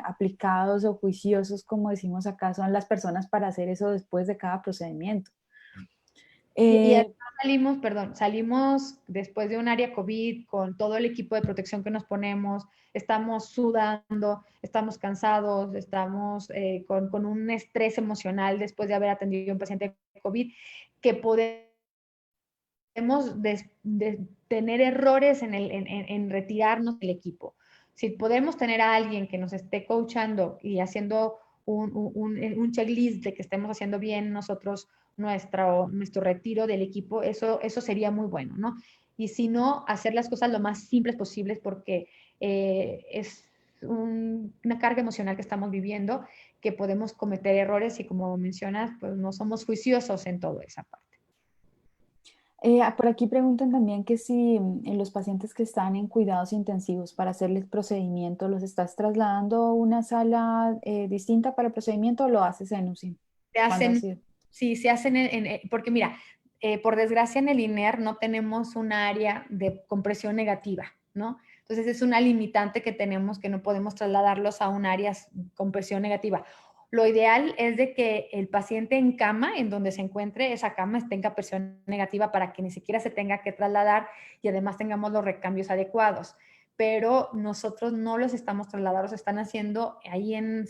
aplicados o juiciosos, como decimos acá, son las personas para hacer eso después de cada procedimiento. Y además salimos después de un área COVID con todo el equipo de protección que nos ponemos, estamos sudando, estamos cansados, estamos con un estrés emocional después de haber atendido a un paciente de COVID, que podemos tener errores en retirarnos del equipo. Si podemos tener a alguien que nos esté coachando y haciendo un checklist de que estemos haciendo bien nosotros nuestro retiro del equipo, eso sería muy bueno, ¿no? Y si no, hacer las cosas lo más simples posibles porque es una carga emocional que estamos viviendo, que podemos cometer errores y como mencionas, pues no somos juiciosos en toda esa parte. Por aquí preguntan también que si en los pacientes que están en cuidados intensivos para hacerles procedimiento, ¿los estás trasladando a una sala distinta para el procedimiento o lo haces en UCI? Sí, se hacen porque mira, por desgracia en el INER no tenemos un área de compresión negativa, ¿no? Entonces es una limitante que tenemos que no podemos trasladarlos a un área con presión negativa. Lo ideal es de que el paciente en cama, en donde se encuentre esa cama, tenga presión negativa para que ni siquiera se tenga que trasladar y además tengamos los recambios adecuados. Pero nosotros no los estamos trasladando, los están haciendo ahí en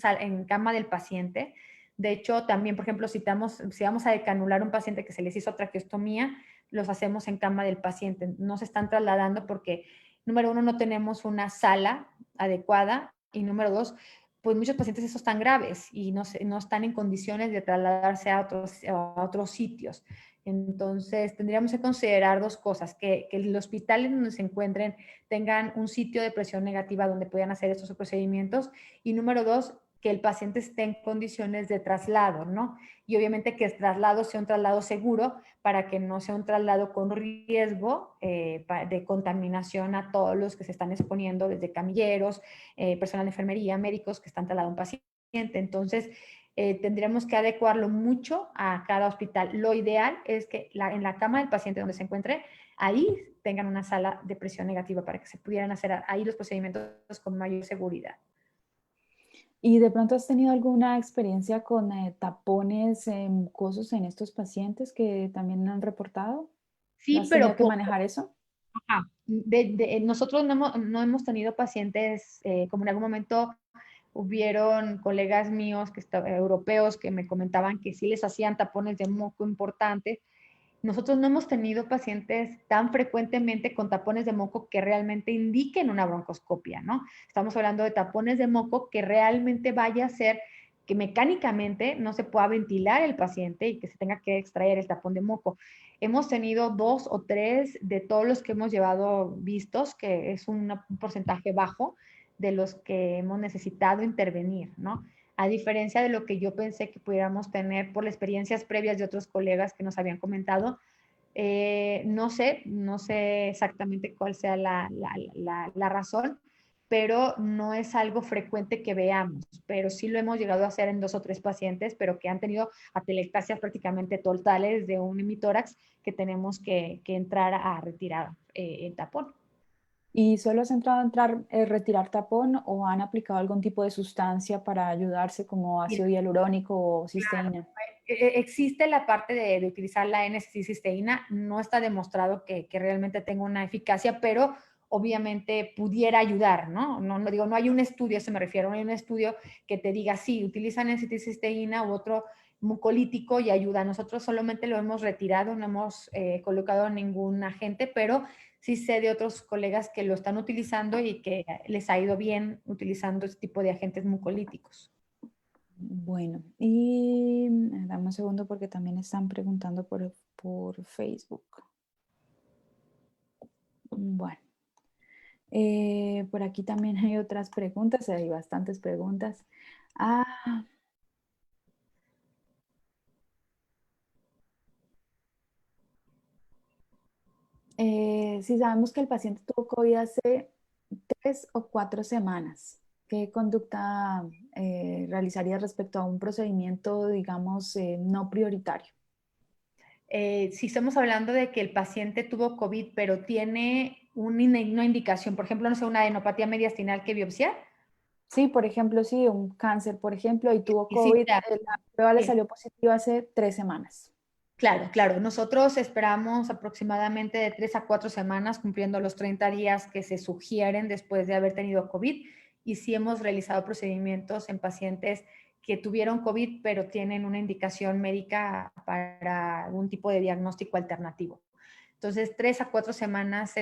cama del paciente. De hecho, también, por ejemplo, si vamos a decanular un paciente que se les hizo traqueostomía, los hacemos en cama del paciente. No se están trasladando porque, número uno, no tenemos una sala adecuada y número dos, pues muchos pacientes esos están graves y no están en condiciones de trasladarse a otros sitios. Entonces, tendríamos que considerar dos cosas, que el hospital en donde se encuentren tengan un sitio de presión negativa donde puedan hacer estos procedimientos y número dos, que el paciente esté en condiciones de traslado, ¿no? Y obviamente que el traslado sea un traslado seguro para que no sea un traslado con riesgo de contaminación a todos los que se están exponiendo, desde camilleros, personal de enfermería, médicos que están trasladando un paciente. Entonces, tendríamos que adecuarlo mucho a cada hospital. Lo ideal es que en la cama del paciente donde se encuentre, ahí tengan una sala de presión negativa para que se pudieran hacer ahí los procedimientos con mayor seguridad. ¿Y de pronto has tenido alguna experiencia con tapones mucosos en estos pacientes que también han reportado? Sí, ¿Has tenido pero que manejar eso? ajá. Nosotros no hemos tenido pacientes, como en algún momento hubieron colegas míos europeos que me comentaban que sí les hacían tapones de moco importantes. Nosotros no hemos tenido pacientes tan frecuentemente con tapones de moco que realmente indiquen una broncoscopia, ¿no? Estamos hablando de tapones de moco que realmente vaya a ser que mecánicamente no se pueda ventilar el paciente y que se tenga que extraer el tapón de moco. Hemos tenido 2 o 3 de todos los que hemos llevado vistos, que es un porcentaje bajo de los que hemos necesitado intervenir, ¿no? A diferencia de lo que yo pensé que pudiéramos tener por las experiencias previas de otros colegas que nos habían comentado, no sé exactamente cuál sea la razón, pero no es algo frecuente que veamos, pero sí lo hemos llegado a hacer en 2 o 3 pacientes, pero que han tenido atelectasias prácticamente totales de un hemitórax que tenemos que entrar a retirar el tapón. ¿Y solo has entrado a retirar tapón o han aplicado algún tipo de sustancia para ayudarse como ácido hialurónico o cisteína? Existe la parte de utilizar la N-cisteína, no está demostrado que realmente tenga una eficacia, pero obviamente pudiera ayudar, ¿no? No digo, no hay un estudio, a eso me refiero, no hay un estudio que te diga, sí, utilizan N-cisteína u otro mucolítico y ayuda. Nosotros solamente lo hemos retirado, no hemos colocado ningún agente, pero sí sé de otros colegas que lo están utilizando y que les ha ido bien utilizando este tipo de agentes mucolíticos. Bueno, y dame un segundo porque también están preguntando por Facebook. Bueno, por aquí también hay otras preguntas, hay bastantes preguntas. Ah, si sabemos que el paciente tuvo COVID hace 3 o 4 semanas, ¿qué conducta realizaría respecto a un procedimiento, digamos, no prioritario? Si estamos hablando de que el paciente tuvo COVID, pero tiene una indicación, por ejemplo, no sé, una adenopatía mediastinal que biopsiar. Sí, por ejemplo, sí, un cáncer, por ejemplo, y tuvo Y sí, COVID, claro. la prueba le Sí, salió positiva hace 3 semanas. claro, claro. Nosotros esperamos aproximadamente de 3 a 4 semanas, cumpliendo los 30 días que se sugieren después de haber tenido COVID. Y sí hemos realizado procedimientos en pacientes que tuvieron COVID, pero tienen una indicación médica para algún tipo de diagnóstico alternativo. Entonces, 3 a 4 semanas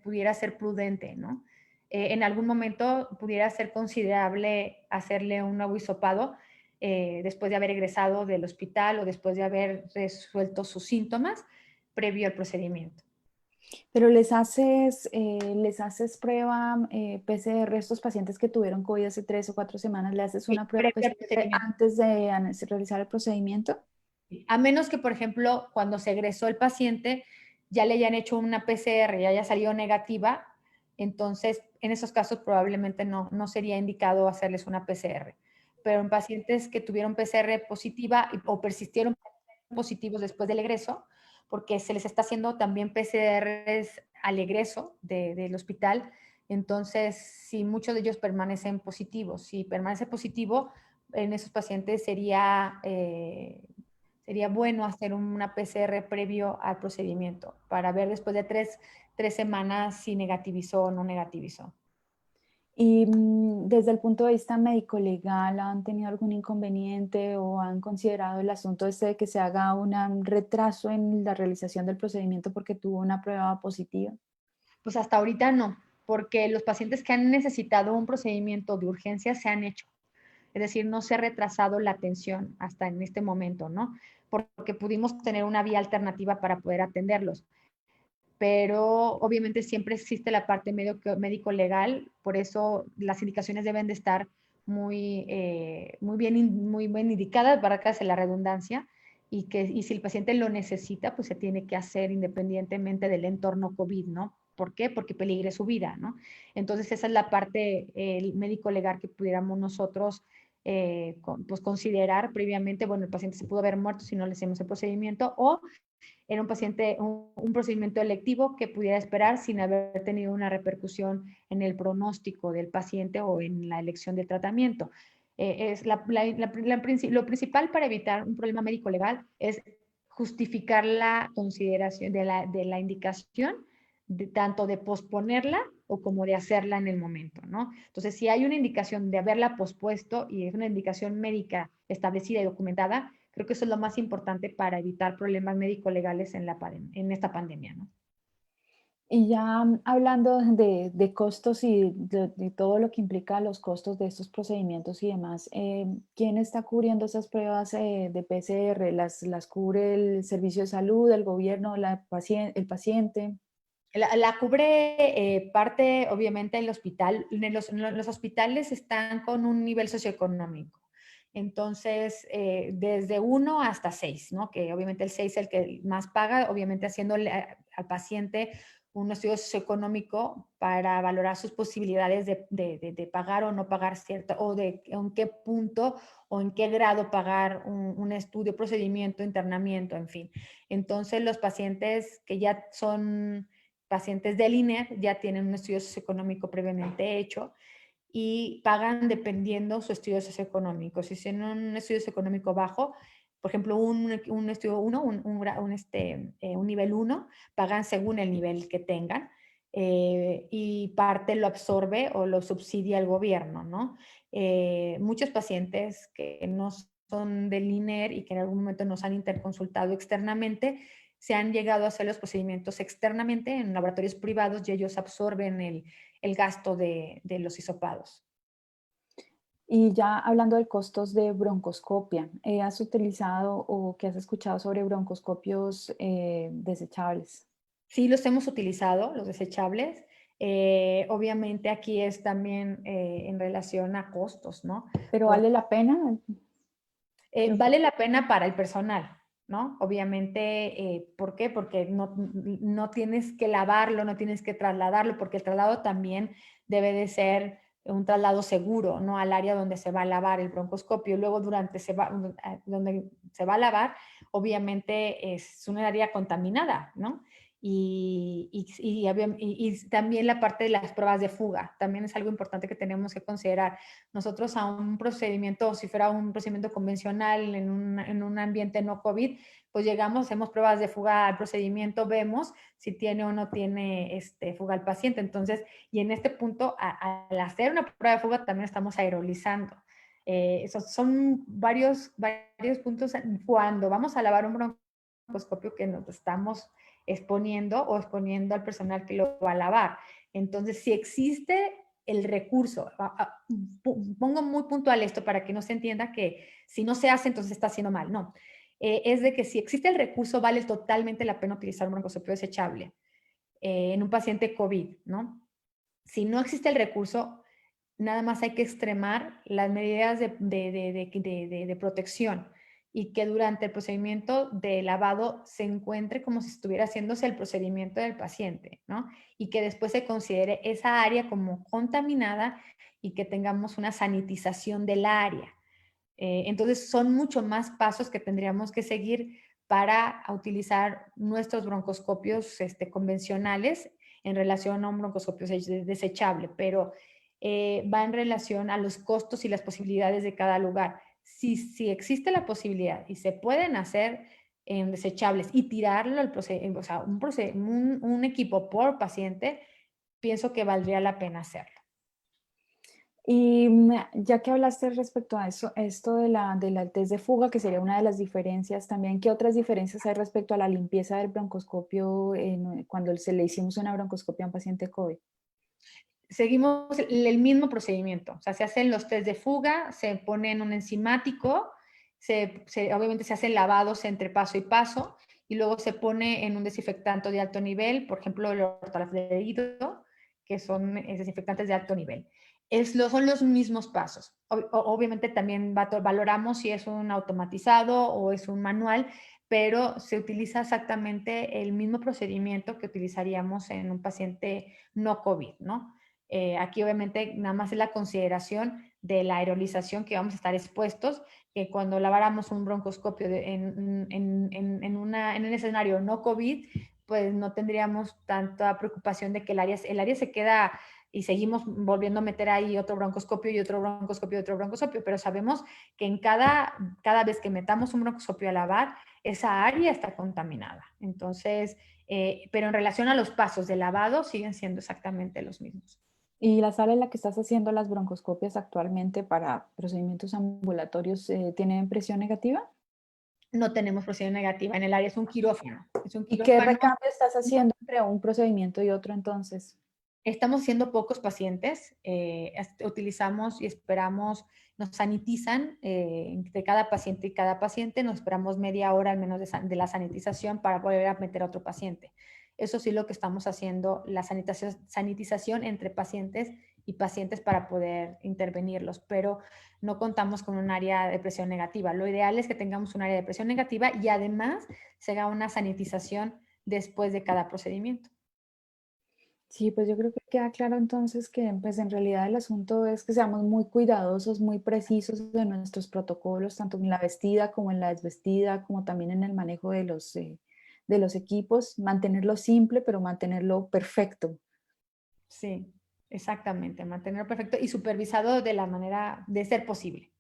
pudiera ser prudente, ¿no? En algún momento pudiera ser considerable hacerle un nuevo hisopado después de haber egresado del hospital o después de haber resuelto sus síntomas previo al procedimiento. Pero les haces prueba PCR a estos pacientes que tuvieron COVID hace 3 o 4 semanas, ¿le haces Sí, una prueba previo al PCR procedimiento. antes de realizar el procedimiento? A menos que, por ejemplo, cuando se egresó el paciente, ya le hayan hecho una PCR y haya salido negativa, entonces en esos casos probablemente no sería indicado hacerles una PCR. Pero en pacientes que tuvieron PCR positiva o persistieron positivos después del egreso, porque se les está haciendo también PCRs al egreso del hospital, entonces si muchos de ellos permanecen positivos, si permanece positivo, en esos pacientes sería bueno hacer una PCR previo al procedimiento para ver después de tres semanas si negativizó o no negativizó. Y desde el punto de vista médico-legal, ¿han tenido algún inconveniente o han considerado el asunto este de que se haga un retraso en la realización del procedimiento porque tuvo una prueba positiva? Pues hasta ahorita no, porque los pacientes que han necesitado un procedimiento de urgencia se han hecho. Es decir, no se ha retrasado la atención hasta en este momento, ¿no? Porque pudimos tener una vía alternativa para poder atenderlos. Pero obviamente siempre existe la parte médico-legal, por eso las indicaciones deben de estar muy bien indicadas, para que hace la redundancia, y si el paciente lo necesita, pues se tiene que hacer independientemente del entorno COVID, ¿no? ¿Por qué? Porque peligre su vida, ¿no? Entonces esa es la parte médico-legal que pudiéramos nosotros pues considerar previamente. Bueno, el paciente se pudo haber muerto si no le hacemos el procedimiento, o era un procedimiento electivo que pudiera esperar sin haber tenido una repercusión en el pronóstico del paciente o en la elección de tratamiento. Lo principal para evitar un problema médico legal es justificar la consideración de la indicación, tanto de posponerla o como de hacerla en el momento, ¿no? Entonces, si hay una indicación de haberla pospuesto y es una indicación médica establecida y documentada, creo que eso es lo más importante para evitar problemas médico-legales en esta pandemia, ¿no? Y ya hablando de costos y de todo lo que implica los costos de estos procedimientos y demás, ¿quién está cubriendo esas pruebas de PCR? ¿Las cubre el servicio de salud, el gobierno, el paciente? La cubre parte, obviamente, el hospital. Los hospitales están con un nivel socioeconómico. Entonces, desde 1 hasta 6, ¿no? Que obviamente el 6 es el que más paga, obviamente haciéndole al paciente un estudio socioeconómico para valorar sus posibilidades de pagar o no pagar cierto, o de en qué punto o en qué grado pagar un estudio, procedimiento, internamiento, en fin. Entonces, los pacientes que ya son pacientes del INER ya tienen un estudio socioeconómico previamente hecho y pagan dependiendo su estudio socioeconómico. Si tienen un estudio socioeconómico bajo, por ejemplo, un estudio 1, un nivel 1, pagan según el nivel que tengan y parte lo absorbe o lo subsidia el gobierno, ¿no? Muchos pacientes que no son del INER y que en algún momento nos han interconsultado externamente, se han llegado a hacer los procedimientos externamente en laboratorios privados y ellos absorben el gasto de los hisopados. Y ya hablando de costos de broncoscopia, ¿has utilizado o qué has escuchado sobre broncoscopios desechables? Sí, los hemos utilizado, los desechables. Obviamente aquí es también en relación a costos, ¿no? ¿Pero vale la pena? Vale la pena para el personal, ¿no? Obviamente, ¿por qué? Porque no tienes que lavarlo, no tienes que trasladarlo, porque el traslado también debe de ser un traslado seguro, ¿no? Al área donde se va a lavar el broncoscopio. Luego, donde se va a lavar, obviamente es un área contaminada, ¿no? Y también la parte de las pruebas de fuga, también es algo importante que tenemos que considerar. Nosotros a un procedimiento, si fuera un procedimiento convencional en un ambiente no COVID, pues llegamos, hacemos pruebas de fuga al procedimiento, vemos si tiene o no tiene fuga al paciente. Entonces, y en este punto, al hacer una prueba de fuga, también estamos aerolizando. Son varios puntos cuando vamos a lavar un broncoscopio que nos estamos exponiendo o exponiendo al personal que lo va a lavar. Entonces, si existe el recurso, pongo muy puntual esto para que no se entienda que si no se hace, entonces está haciendo mal. No, es de que si existe el recurso, vale totalmente la pena utilizar un broncoscopio desechable en un paciente COVID, ¿no? Si no existe el recurso, nada más hay que extremar las medidas de protección y que durante el procedimiento de lavado se encuentre como si estuviera haciéndose el procedimiento del paciente, ¿no? Y que después se considere esa área como contaminada y que tengamos una sanitización del área. Entonces son mucho más pasos que tendríamos que seguir para utilizar nuestros broncoscopios convencionales en relación a un broncoscopio desechable, pero va en relación a los costos y las posibilidades de cada lugar. Si existe la posibilidad y se pueden hacer en desechables y tirarlo al o sea, un equipo por paciente, pienso que valdría la pena hacerlo. Y ya que hablaste respecto a eso, esto de la test de fuga, que sería una de las diferencias también, ¿qué otras diferencias hay respecto a la limpieza del broncoscopio cuando se le hicimos una broncoscopia a un paciente COVID? Seguimos el mismo procedimiento, o sea, se hacen los test de fuga, se pone en un enzimático, obviamente se hacen lavados entre paso y paso y luego se pone en un desinfectante de alto nivel, por ejemplo, el ortolafluorido, que son desinfectantes de alto nivel. Son los mismos pasos. Obviamente también valoramos si es un automatizado o es un manual, pero se utiliza exactamente el mismo procedimiento que utilizaríamos en un paciente no COVID, ¿no? Aquí obviamente nada más es la consideración de la aerolización que vamos a estar expuestos, que cuando laváramos un broncoscopio en un escenario no COVID, pues no tendríamos tanta preocupación de que el área se queda y seguimos volviendo a meter ahí otro broncoscopio y otro broncoscopio y otro broncoscopio, pero sabemos que en cada vez que metamos un broncoscopio a lavar, esa área está contaminada. Entonces, pero en relación a los pasos de lavado siguen siendo exactamente los mismos. ¿Y la sala en la que estás haciendo las broncoscopias actualmente para procedimientos ambulatorios tiene presión negativa? No tenemos presión negativa en el área, es un quirófano. Es un ¿Y qué quirófano. recambio estás haciendo entre un procedimiento y otro entonces? Estamos haciendo pocos pacientes, utilizamos y esperamos, nos sanitizan entre cada paciente y cada paciente, nos esperamos media hora al menos de la sanitización para poder meter a otro paciente. Eso sí lo que estamos haciendo, la sanitización entre pacientes y pacientes para poder intervenirlos, pero no contamos con un área de presión negativa. Lo ideal es que tengamos un área de presión negativa y además se haga una sanitización después de cada procedimiento. Sí, pues yo creo que queda claro entonces que pues en realidad el asunto es que seamos muy cuidadosos, muy precisos de nuestros protocolos, tanto en la vestida como en la desvestida, como también en el manejo de los equipos, mantenerlo simple, pero mantenerlo perfecto. Sí, exactamente, mantenerlo perfecto y supervisado de la manera de ser posible.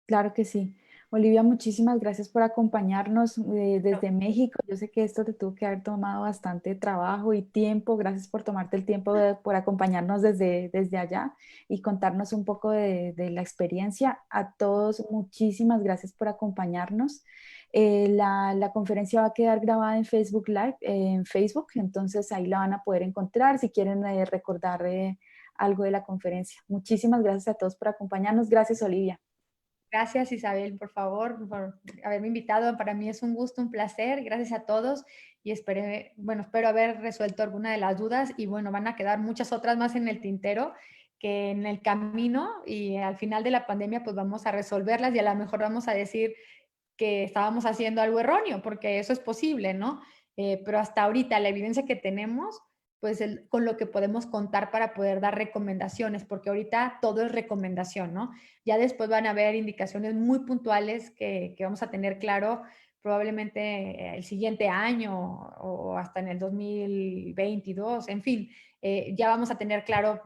Claro que sí. Olivia, muchísimas gracias por acompañarnos Pero desde México. Yo sé que esto te tuvo que haber tomado bastante trabajo y tiempo. Gracias por tomarte el tiempo por acompañarnos desde allá y contarnos un poco de la experiencia. A todos, muchísimas gracias por acompañarnos. La conferencia va a quedar grabada en Facebook Live, en Facebook, entonces ahí la van a poder encontrar si quieren recordar algo de la conferencia. Muchísimas gracias a todos por acompañarnos. Gracias, Olivia. gracias, Isabel, por favor, por haberme invitado. Para mí es un gusto, un placer. Gracias a todos y espero haber resuelto alguna de las dudas y bueno, van a quedar muchas otras más en el tintero que en el camino y al final de la pandemia pues vamos a resolverlas y a lo mejor vamos a decir que estábamos haciendo algo erróneo, porque eso es posible, ¿no? Pero hasta ahorita la evidencia que tenemos, pues con lo que podemos contar para poder dar recomendaciones, porque ahorita todo es recomendación, ¿no? Ya después van a haber indicaciones muy puntuales que vamos a tener claro probablemente el siguiente año o hasta en el 2022, en fin, ya vamos a tener claro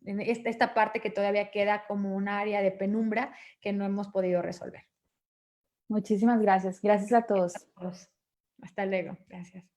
en esta parte que todavía queda como un área de penumbra que no hemos podido resolver. Muchísimas gracias. Gracias a todos. Hasta luego. Gracias.